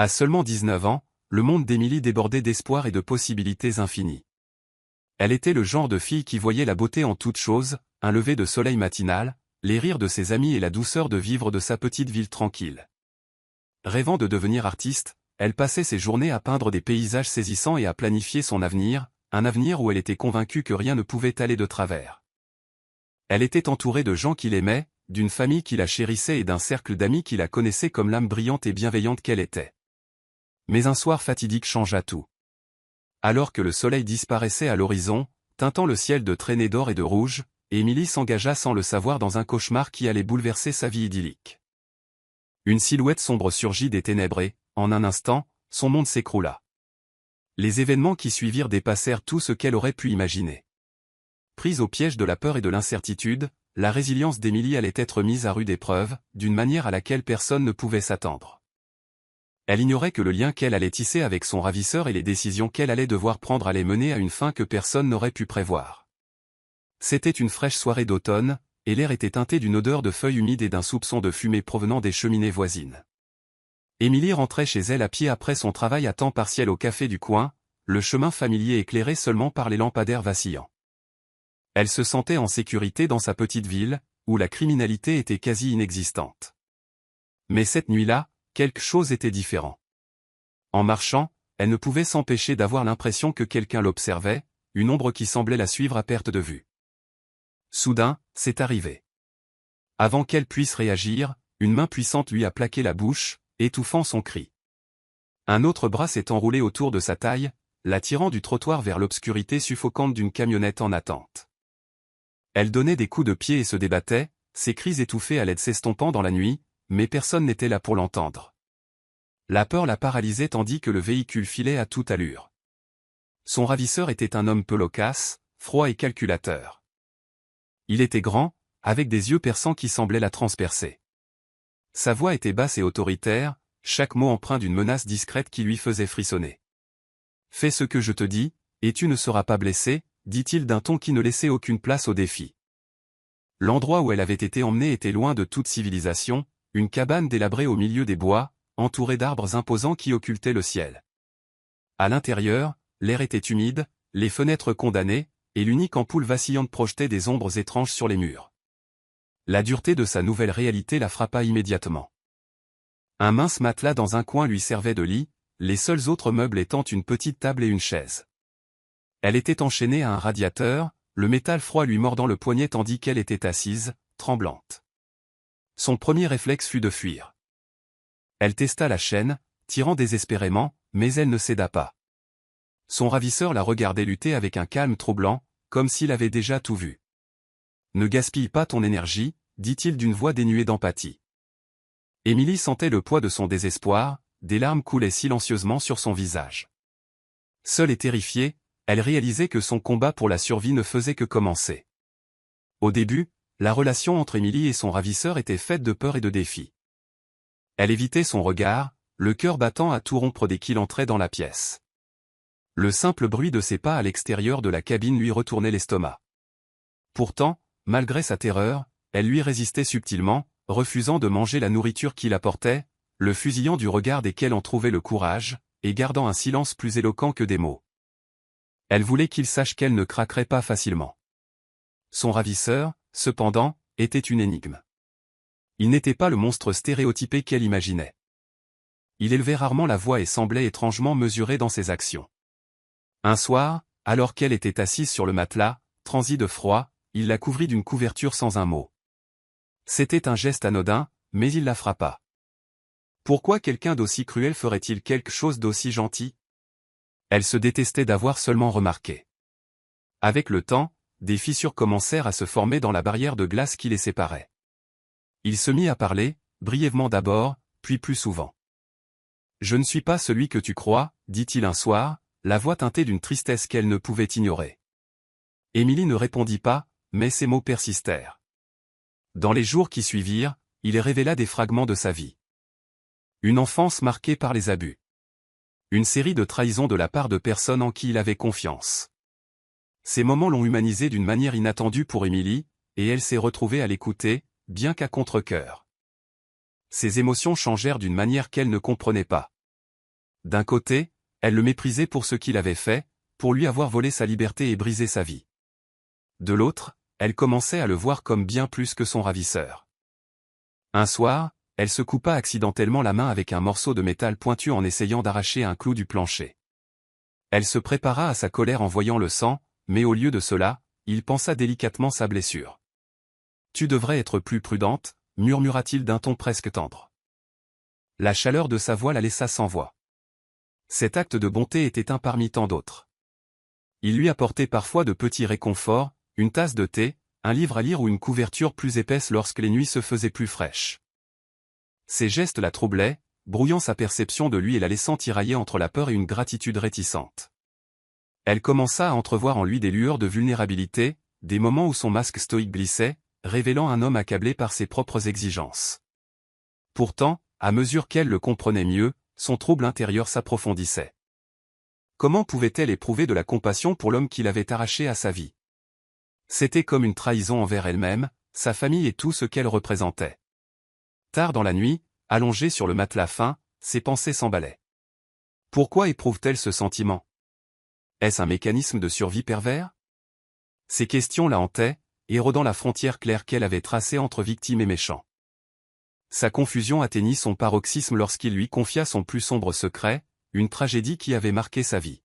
À seulement 19 ans, le monde d'Émilie débordait d'espoir et de possibilités infinies. Elle était le genre de fille qui voyait la beauté en toute chose, un lever de soleil matinal, les rires de ses amis et la douceur de vivre de sa petite ville tranquille. Rêvant de devenir artiste, elle passait ses journées à peindre des paysages saisissants et à planifier son avenir, un avenir où elle était convaincue que rien ne pouvait aller de travers. Elle était entourée de gens qui l'aimaient, d'une famille qui la chérissait et d'un cercle d'amis qui la connaissaient comme l'âme brillante et bienveillante qu'elle était. Mais un soir fatidique changea tout. Alors que le soleil disparaissait à l'horizon, teintant le ciel de traînées d'or et de rouge, Émilie s'engagea sans le savoir dans un cauchemar qui allait bouleverser sa vie idyllique. Une silhouette sombre surgit des ténèbres et, en un instant, son monde s'écroula. Les événements qui suivirent dépassèrent tout ce qu'elle aurait pu imaginer. Prise au piège de la peur et de l'incertitude, la résilience d'Émilie allait être mise à rude épreuve, d'une manière à laquelle personne ne pouvait s'attendre. Elle ignorait que le lien qu'elle allait tisser avec son ravisseur et les décisions qu'elle allait devoir prendre allaient mener à une fin que personne n'aurait pu prévoir. C'était une fraîche soirée d'automne, et l'air était teinté d'une odeur de feuilles humides et d'un soupçon de fumée provenant des cheminées voisines. Émilie rentrait chez elle à pied après son travail à temps partiel au café du coin, le chemin familier éclairé seulement par les lampadaires vacillants. Elle se sentait en sécurité dans sa petite ville, où la criminalité était quasi inexistante. Mais cette nuit-là, quelque chose était différent. En marchant, elle ne pouvait s'empêcher d'avoir l'impression que quelqu'un l'observait, une ombre qui semblait la suivre à perte de vue. Soudain, c'est arrivé. Avant qu'elle puisse réagir, une main puissante lui a plaqué la bouche, étouffant son cri. Un autre bras s'est enroulé autour de sa taille, l'attirant du trottoir vers l'obscurité suffocante d'une camionnette en attente. Elle donnait des coups de pied et se débattait, ses cris étouffés allaient s'estompant dans la nuit, mais personne n'était là pour l'entendre. La peur la paralysait tandis que le véhicule filait à toute allure. Son ravisseur était un homme peu loquace, froid et calculateur. Il était grand, avec des yeux perçants qui semblaient la transpercer. Sa voix était basse et autoritaire, chaque mot empreint d'une menace discrète qui lui faisait frissonner. « Fais ce que je te dis, et tu ne seras pas blessé », dit-il d'un ton qui ne laissait aucune place au défi. L'endroit où elle avait été emmenée était loin de toute civilisation, une cabane délabrée au milieu des bois, entourée d'arbres imposants qui occultaient le ciel. À l'intérieur, l'air était humide, les fenêtres condamnées, et l'unique ampoule vacillante projetait des ombres étranges sur les murs. La dureté de sa nouvelle réalité la frappa immédiatement. Un mince matelas dans un coin lui servait de lit, les seuls autres meubles étant une petite table et une chaise. Elle était enchaînée à un radiateur, le métal froid lui mordant le poignet tandis qu'elle était assise, tremblante. Son premier réflexe fut de fuir. Elle testa la chaîne, tirant désespérément, mais elle ne céda pas. Son ravisseur la regardait lutter avec un calme troublant, comme s'il avait déjà tout vu. « Ne gaspille pas ton énergie », dit-il d'une voix dénuée d'empathie. Émilie sentait le poids de son désespoir, des larmes coulaient silencieusement sur son visage. Seule et terrifiée, elle réalisait que son combat pour la survie ne faisait que commencer. Au début, la relation entre Émilie et son ravisseur était faite de peur et de défis. Elle évitait son regard, le cœur battant à tout rompre dès qu'il entrait dans la pièce. Le simple bruit de ses pas à l'extérieur de la cabine lui retournait l'estomac. Pourtant, malgré sa terreur, elle lui résistait subtilement, refusant de manger la nourriture qu'il apportait, le fusillant du regard desquels en trouvait le courage, et gardant un silence plus éloquent que des mots. Elle voulait qu'il sache qu'elle ne craquerait pas facilement. Son ravisseur, cependant, était une énigme. Il n'était pas le monstre stéréotypé qu'elle imaginait. Il élevait rarement la voix et semblait étrangement mesuré dans ses actions. Un soir, alors qu'elle était assise sur le matelas, transie de froid, il la couvrit d'une couverture sans un mot. C'était un geste anodin, mais il la frappa. Pourquoi quelqu'un d'aussi cruel ferait-il quelque chose d'aussi gentil? Elle se détestait d'avoir seulement remarqué. Avec le temps, des fissures commencèrent à se former dans la barrière de glace qui les séparait. Il se mit à parler, brièvement d'abord, puis plus souvent. « Je ne suis pas celui que tu crois », dit-il un soir, la voix teintée d'une tristesse qu'elle ne pouvait ignorer. Émilie ne répondit pas, mais ses mots persistèrent. Dans les jours qui suivirent, il révéla des fragments de sa vie. Une enfance marquée par les abus. Une série de trahisons de la part de personnes en qui il avait confiance. Ces moments l'ont humanisé d'une manière inattendue pour Émilie, et elle s'est retrouvée à l'écouter, bien qu'à contre-cœur. Ses émotions changèrent d'une manière qu'elle ne comprenait pas. D'un côté, elle le méprisait pour ce qu'il avait fait, pour lui avoir volé sa liberté et brisé sa vie. De l'autre, elle commençait à le voir comme bien plus que son ravisseur. Un soir, elle se coupa accidentellement la main avec un morceau de métal pointu en essayant d'arracher un clou du plancher. Elle se prépara à sa colère en voyant le sang, mais au lieu de cela, il pansa délicatement sa blessure. « Tu devrais être plus prudente », murmura-t-il d'un ton presque tendre. La chaleur de sa voix la laissa sans voix. Cet acte de bonté était un parmi tant d'autres. Il lui apportait parfois de petits réconforts, une tasse de thé, un livre à lire ou une couverture plus épaisse lorsque les nuits se faisaient plus fraîches. Ces gestes la troublaient, brouillant sa perception de lui et la laissant tirailler entre la peur et une gratitude réticente. Elle commença à entrevoir en lui des lueurs de vulnérabilité, des moments où son masque stoïque glissait, révélant un homme accablé par ses propres exigences. Pourtant, à mesure qu'elle le comprenait mieux, son trouble intérieur s'approfondissait. Comment pouvait-elle éprouver de la compassion pour l'homme qui l'avait arraché à sa vie? C'était comme une trahison envers elle-même, sa famille et tout ce qu'elle représentait. Tard dans la nuit, allongée sur le matelas fin, ses pensées s'emballaient. Pourquoi éprouve-t-elle ce sentiment? Est-ce un mécanisme de survie pervers? Ces questions la hantaient, érodant la frontière claire qu'elle avait tracée entre victime et méchant. Sa confusion atteignit son paroxysme lorsqu'il lui confia son plus sombre secret, une tragédie qui avait marqué sa vie.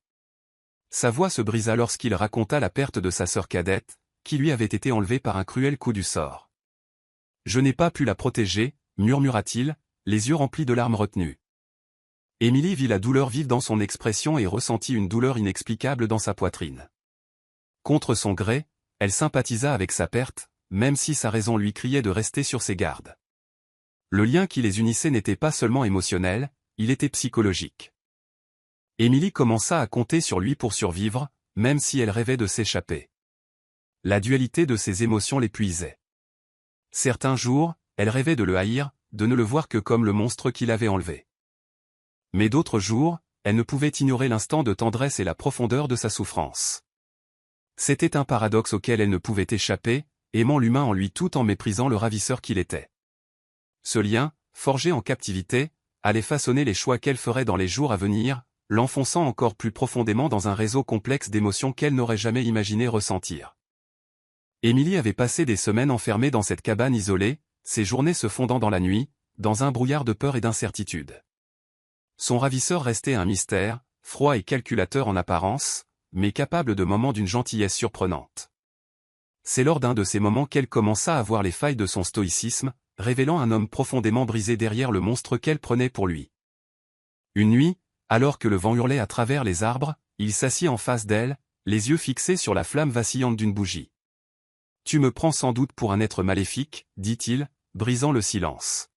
Sa voix se brisa lorsqu'il raconta la perte de sa sœur cadette, qui lui avait été enlevée par un cruel coup du sort. « Je n'ai pas pu la protéger », murmura-t-il, les yeux remplis de larmes retenues. Émilie vit la douleur vive dans son expression et ressentit une douleur inexplicable dans sa poitrine. Contre son gré, elle sympathisa avec sa perte, même si sa raison lui criait de rester sur ses gardes. Le lien qui les unissait n'était pas seulement émotionnel, il était psychologique. Émilie commença à compter sur lui pour survivre, même si elle rêvait de s'échapper. La dualité de ses émotions l'épuisait. Certains jours, elle rêvait de le haïr, de ne le voir que comme le monstre qu'il avait enlevé. Mais d'autres jours, elle ne pouvait ignorer l'instant de tendresse et la profondeur de sa souffrance. C'était un paradoxe auquel elle ne pouvait échapper, aimant l'humain en lui tout en méprisant le ravisseur qu'il était. Ce lien, forgé en captivité, allait façonner les choix qu'elle ferait dans les jours à venir, l'enfonçant encore plus profondément dans un réseau complexe d'émotions qu'elle n'aurait jamais imaginé ressentir. Émilie avait passé des semaines enfermée dans cette cabane isolée, ses journées se fondant dans la nuit, dans un brouillard de peur et d'incertitude. Son ravisseur restait un mystère, froid et calculateur en apparence, mais capable de moments d'une gentillesse surprenante. C'est lors d'un de ces moments qu'elle commença à voir les failles de son stoïcisme, révélant un homme profondément brisé derrière le monstre qu'elle prenait pour lui. Une nuit, alors que le vent hurlait à travers les arbres, il s'assit en face d'elle, les yeux fixés sur la flamme vacillante d'une bougie. « Tu me prends sans doute pour un être maléfique, » dit-il, brisant le silence.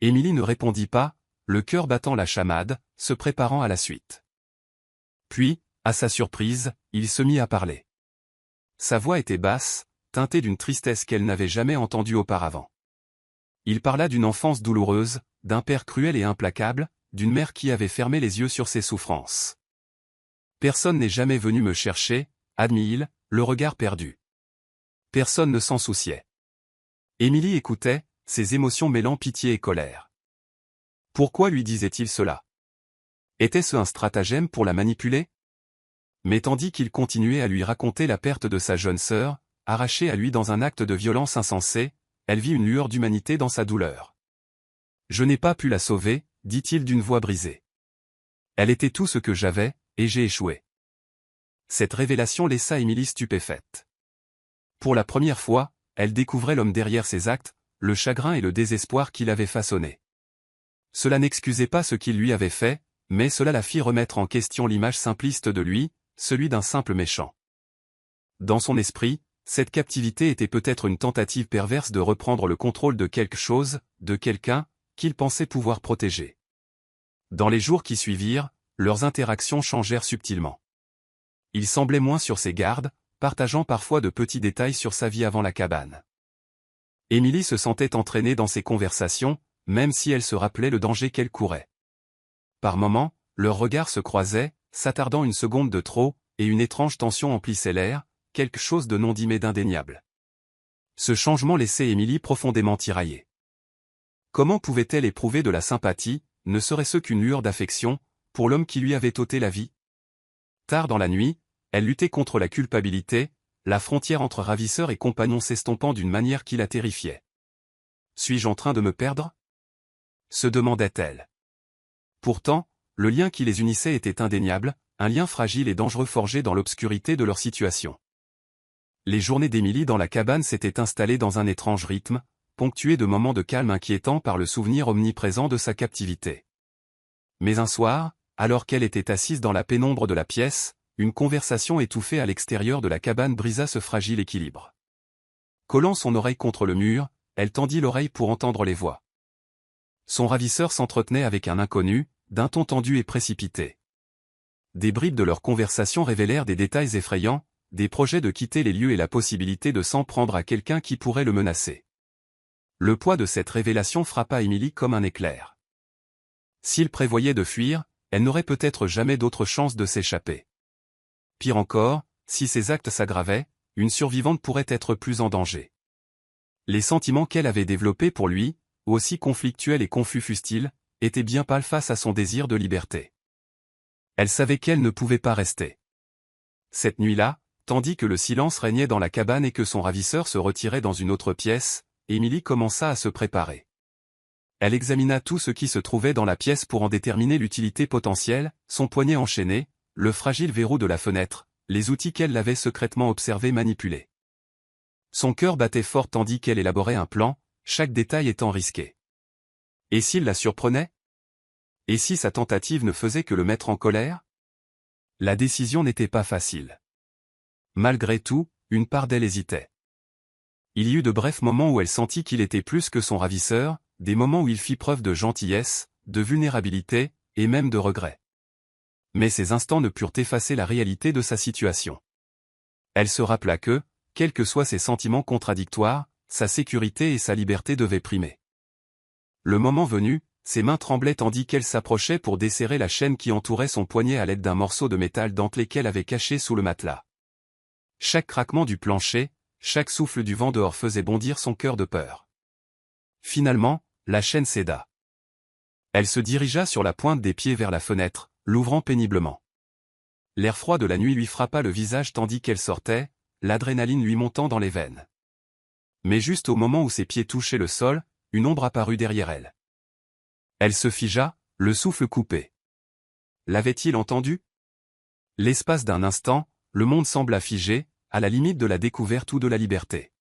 Émilie ne répondit pas, le cœur battant la chamade, se préparant à la suite. Puis, à sa surprise, il se mit à parler. Sa voix était basse, teintée d'une tristesse qu'elle n'avait jamais entendue auparavant. Il parla d'une enfance douloureuse, d'un père cruel et implacable, d'une mère qui avait fermé les yeux sur ses souffrances. Personne n'est jamais venu me chercher, admit-il, le regard perdu. Personne ne s'en souciait. Émilie écoutait, ses émotions mêlant pitié et colère. Pourquoi lui disait-il cela? Était-ce un stratagème pour la manipuler? Mais tandis qu'il continuait à lui raconter la perte de sa jeune sœur, arrachée à lui dans un acte de violence insensé, elle vit une lueur d'humanité dans sa douleur. « Je n'ai pas pu la sauver, » dit-il d'une voix brisée. « Elle était tout ce que j'avais, et j'ai échoué. » Cette révélation laissa Émilie stupéfaite. Pour la première fois, elle découvrait l'homme derrière ses actes, le chagrin et le désespoir qu'il avait façonné. Cela n'excusait pas ce qu'il lui avait fait, mais cela la fit remettre en question l'image simpliste de lui, celui d'un simple méchant. Dans son esprit, cette captivité était peut-être une tentative perverse de reprendre le contrôle de quelque chose, de quelqu'un, qu'il pensait pouvoir protéger. Dans les jours qui suivirent, leurs interactions changèrent subtilement. Il semblait moins sur ses gardes, partageant parfois de petits détails sur sa vie avant la cabane. Émilie se sentait entraînée dans ces conversations, même si elle se rappelait le danger qu'elle courait. Par moments, leurs regards se croisaient, s'attardant une seconde de trop, et une étrange tension emplissait l'air, quelque chose de non dit mais d'indéniable. Ce changement laissait Émilie profondément tiraillée. Comment pouvait-elle éprouver de la sympathie, ne serait-ce qu'une lueur d'affection, pour l'homme qui lui avait ôté la vie. Tard dans la nuit, elle luttait contre la culpabilité, la frontière entre ravisseur et compagnon s'estompant d'une manière qui la terrifiait. Suis-je en train de me perdre? Se demandait-elle. Pourtant, le lien qui les unissait était indéniable, un lien fragile et dangereux forgé dans l'obscurité de leur situation. Les journées d'Émilie dans la cabane s'étaient installées dans un étrange rythme, ponctué de moments de calme inquiétants par le souvenir omniprésent de sa captivité. Mais un soir, alors qu'elle était assise dans la pénombre de la pièce, une conversation étouffée à l'extérieur de la cabane brisa ce fragile équilibre. Collant son oreille contre le mur, elle tendit l'oreille pour entendre les voix. Son ravisseur s'entretenait avec un inconnu, d'un ton tendu et précipité. Des bribes de leur conversation révélèrent des détails effrayants, des projets de quitter les lieux et la possibilité de s'en prendre à quelqu'un qui pourrait le menacer. Le poids de cette révélation frappa Émilie comme un éclair. S'il prévoyait de fuir, elle n'aurait peut-être jamais d'autre chance de s'échapper. Pire encore, si ses actes s'aggravaient, une survivante pourrait être plus en danger. Les sentiments qu'elle avait développés pour lui, aussi conflictuels et confus fussent-ils, étaient bien pâles face à son désir de liberté. Elle savait qu'elle ne pouvait pas rester. Cette nuit-là, tandis que le silence régnait dans la cabane et que son ravisseur se retirait dans une autre pièce, Émilie commença à se préparer. Elle examina tout ce qui se trouvait dans la pièce pour en déterminer l'utilité potentielle, son poignet enchaîné, le fragile verrou de la fenêtre, les outils qu'elle avait secrètement observés manipulés. Son cœur battait fort tandis qu'elle élaborait un plan, chaque détail étant risqué. Et s'il la surprenait? Et si sa tentative ne faisait que le mettre en colère? La décision n'était pas facile. Malgré tout, une part d'elle hésitait. Il y eut de brefs moments où elle sentit qu'il était plus que son ravisseur, des moments où il fit preuve de gentillesse, de vulnérabilité, et même de regret. Mais ces instants ne purent effacer la réalité de sa situation. Elle se rappela que, quels que soient ses sentiments contradictoires, sa sécurité et sa liberté devaient primer. Le moment venu, ses mains tremblaient tandis qu'elle s'approchait pour desserrer la chaîne qui entourait son poignet à l'aide d'un morceau de métal dentelé qu'elle avait caché sous le matelas. Chaque craquement du plancher, chaque souffle du vent dehors faisait bondir son cœur de peur. Finalement, la chaîne céda. Elle se dirigea sur la pointe des pieds vers la fenêtre, l'ouvrant péniblement. L'air froid de la nuit lui frappa le visage tandis qu'elle sortait, l'adrénaline lui montant dans les veines. Mais juste au moment où ses pieds touchaient le sol, une ombre apparut derrière elle. Elle se figea, le souffle coupé. L'avait-il entendu? L'espace d'un instant, le monde sembla figé, à la limite de la découverte ou de la liberté.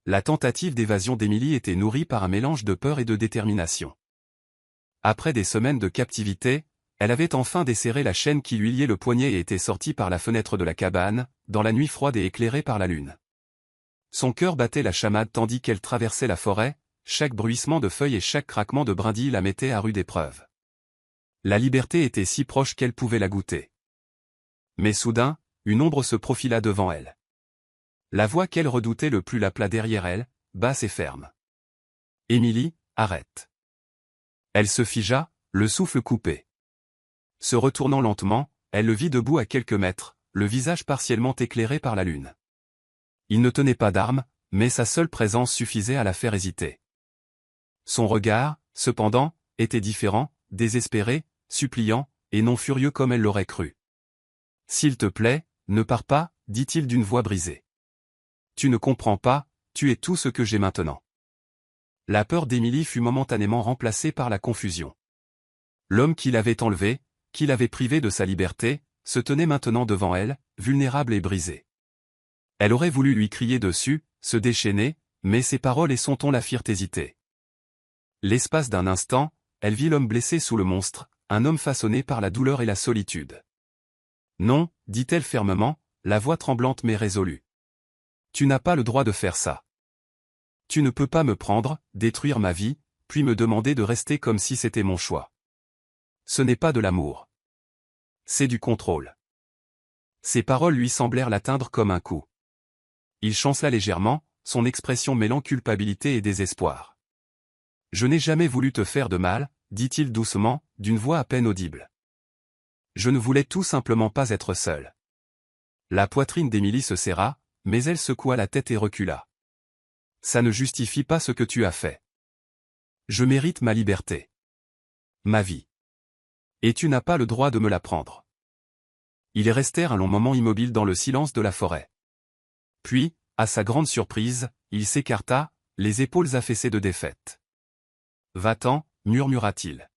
La tentative d'évasion d'Émilie était nourrie par un mélange de peur et de détermination. Après des semaines de captivité, elle avait enfin desserré la chaîne qui lui liait le poignet et était sortie par la fenêtre de la cabane, dans la nuit froide et éclairée par la lune. Son cœur battait la chamade tandis qu'elle traversait la forêt, chaque bruissement de feuilles et chaque craquement de brindilles la mettaient à rude épreuve. La liberté était si proche qu'elle pouvait la goûter. Mais soudain, une ombre se profila devant elle. La voix qu'elle redoutait le plus l'appela derrière elle, basse et ferme. « Émilie, arrête !» Elle se figea, le souffle coupé. Se retournant lentement, elle le vit debout à quelques mètres, le visage partiellement éclairé par la lune. Il ne tenait pas d'arme, mais sa seule présence suffisait à la faire hésiter. Son regard, cependant, était différent, désespéré, suppliant, et non furieux comme elle l'aurait cru. « S'il te plaît, ne pars pas, dit-il d'une voix brisée. Tu ne comprends pas, tu es tout ce que j'ai maintenant. » La peur d'Émilie fut momentanément remplacée par la confusion. L'homme qui l'avait enlevée, qui l'avait privée de sa liberté, se tenait maintenant devant elle, vulnérable et brisée. Elle aurait voulu lui crier dessus, se déchaîner, mais ses paroles et son ton la firent hésiter. L'espace d'un instant, elle vit l'homme blessé sous le monstre, un homme façonné par la douleur et la solitude. « Non, dit-elle fermement, la voix tremblante mais résolue. Tu n'as pas le droit de faire ça. Tu ne peux pas me prendre, détruire ma vie, puis me demander de rester comme si c'était mon choix. Ce n'est pas de l'amour. C'est du contrôle. » Ces paroles lui semblèrent l'atteindre comme un coup. Il chancela légèrement, son expression mêlant culpabilité et désespoir. « Je n'ai jamais voulu te faire de mal, dit-il doucement, d'une voix à peine audible. Je ne voulais tout simplement pas être seul. » La poitrine d'Émilie se serra, mais elle secoua la tête et recula. « Ça ne justifie pas ce que tu as fait. Je mérite ma liberté. Ma vie. » Et tu n'as pas le droit de me la prendre. » Ils restèrent un long moment immobiles dans le silence de la forêt. Puis, à sa grande surprise, il s'écarta, les épaules affaissées de défaite. « Va-t'en, » murmura-t-il.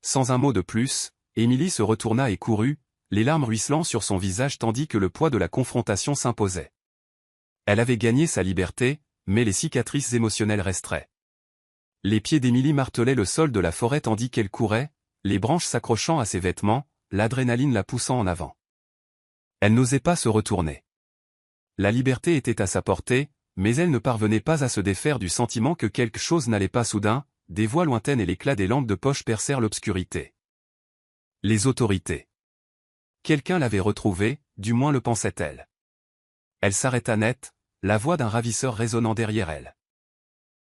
Sans un mot de plus, Émilie se retourna et courut, les larmes ruisselant sur son visage tandis que le poids de la confrontation s'imposait. Elle avait gagné sa liberté, mais les cicatrices émotionnelles resteraient. Les pieds d'Émilie martelaient le sol de la forêt tandis qu'elle courait, les branches s'accrochant à ses vêtements, l'adrénaline la poussant en avant. Elle n'osait pas se retourner. La liberté était à sa portée, mais elle ne parvenait pas à se défaire du sentiment que quelque chose n'allait pas soudain, des voix lointaines et l'éclat des lampes de poche percèrent l'obscurité. Les autorités. Quelqu'un l'avait retrouvée, du moins le pensait-elle. Elle s'arrêta net, la voix d'un ravisseur résonnant derrière elle.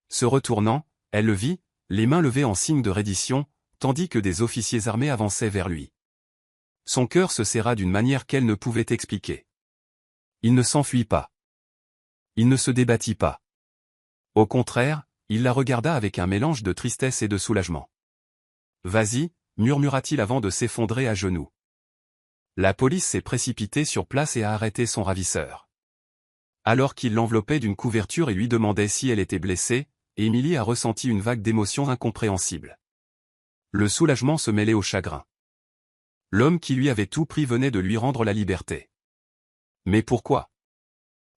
Se retournant, elle le vit, les mains levées en signe de reddition, tandis que des officiers armés avançaient vers lui. Son cœur se serra d'une manière qu'elle ne pouvait expliquer. Il ne s'enfuit pas. Il ne se débattit pas. Au contraire, il la regarda avec un mélange de tristesse et de soulagement. « Vas-y » murmura-t-il avant de s'effondrer à genoux. La police s'est précipitée sur place et a arrêté son ravisseur. Alors qu'il l'enveloppait d'une couverture et lui demandait si elle était blessée, Émilie a ressenti une vague d'émotions incompréhensibles. Le soulagement se mêlait au chagrin. L'homme qui lui avait tout pris venait de lui rendre la liberté. Mais pourquoi?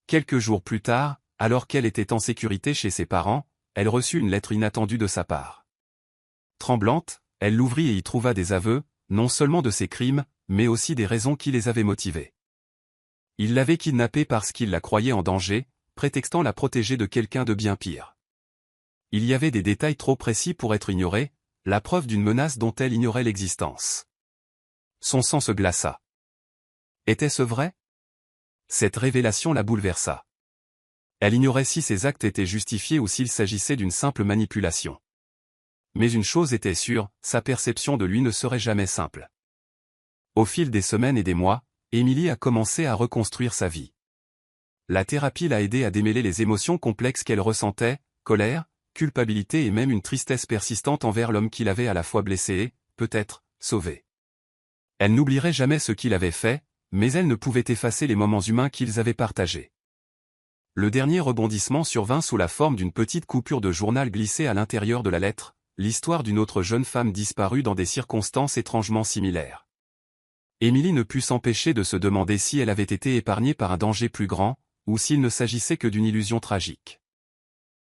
Quelques jours plus tard, alors qu'elle était en sécurité chez ses parents, elle reçut une lettre inattendue de sa part. Tremblante, elle l'ouvrit et y trouva des aveux, non seulement de ses crimes, mais aussi des raisons qui les avaient motivés. Il l'avait kidnappée parce qu'il la croyait en danger, prétextant la protéger de quelqu'un de bien pire. Il y avait des détails trop précis pour être ignorés, la preuve d'une menace dont elle ignorait l'existence. Son sang se glaça. Était-ce vrai? Cette révélation la bouleversa. Elle ignorait si ses actes étaient justifiés ou s'il s'agissait d'une simple manipulation. Mais une chose était sûre, sa perception de lui ne serait jamais simple. Au fil des semaines et des mois, Émilie a commencé à reconstruire sa vie. La thérapie l'a aidée à démêler les émotions complexes qu'elle ressentait, colère, culpabilité et même une tristesse persistante envers l'homme qui l'avait à la fois blessée et, peut-être, sauvé. Elle n'oublierait jamais ce qu'il avait fait, mais elle ne pouvait effacer les moments humains qu'ils avaient partagés. Le dernier rebondissement survint sous la forme d'une petite coupure de journal glissée à l'intérieur de la lettre, l'histoire d'une autre jeune femme disparue dans des circonstances étrangement similaires. Émilie ne put s'empêcher de se demander si elle avait été épargnée par un danger plus grand, ou s'il ne s'agissait que d'une illusion tragique.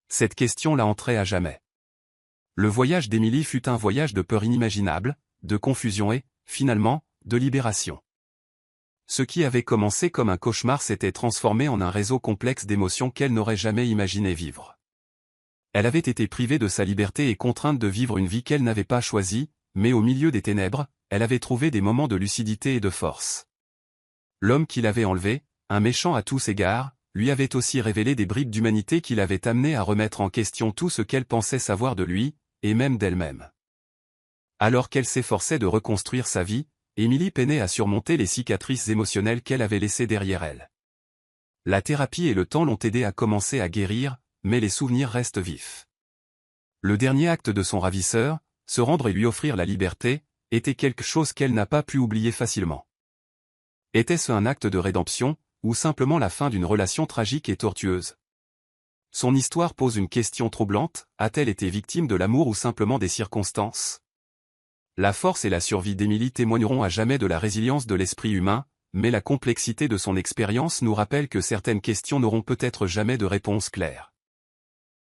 Cette question la hantrait à jamais. Le voyage d'Émilie fut un voyage de peur inimaginable, de confusion et, finalement, de libération. Ce qui avait commencé comme un cauchemar s'était transformé en un réseau complexe d'émotions qu'elle n'aurait jamais imaginé vivre. Elle avait été privée de sa liberté et contrainte de vivre une vie qu'elle n'avait pas choisie, mais au milieu des ténèbres, elle avait trouvé des moments de lucidité et de force. L'homme qui l'avait enlevée, un méchant à tous égards, lui avait aussi révélé des bribes d'humanité qui l'avaient amenée à remettre en question tout ce qu'elle pensait savoir de lui, et même d'elle-même. Alors qu'elle s'efforçait de reconstruire sa vie, Émilie peinait à surmonter les cicatrices émotionnelles qu'elle avait laissées derrière elle. La thérapie et le temps l'ont aidée à commencer à guérir, mais les souvenirs restent vifs. Le dernier acte de son ravisseur, se rendre et lui offrir la liberté, était quelque chose qu'elle n'a pas pu oublier facilement. Était-ce un acte de rédemption, ou simplement la fin d'une relation tragique et tortueuse? Son histoire pose une question troublante, a-t-elle été victime de l'amour ou simplement des circonstances? La force et la survie d'Émilie témoigneront à jamais de la résilience de l'esprit humain, mais la complexité de son expérience nous rappelle que certaines questions n'auront peut-être jamais de réponse claire.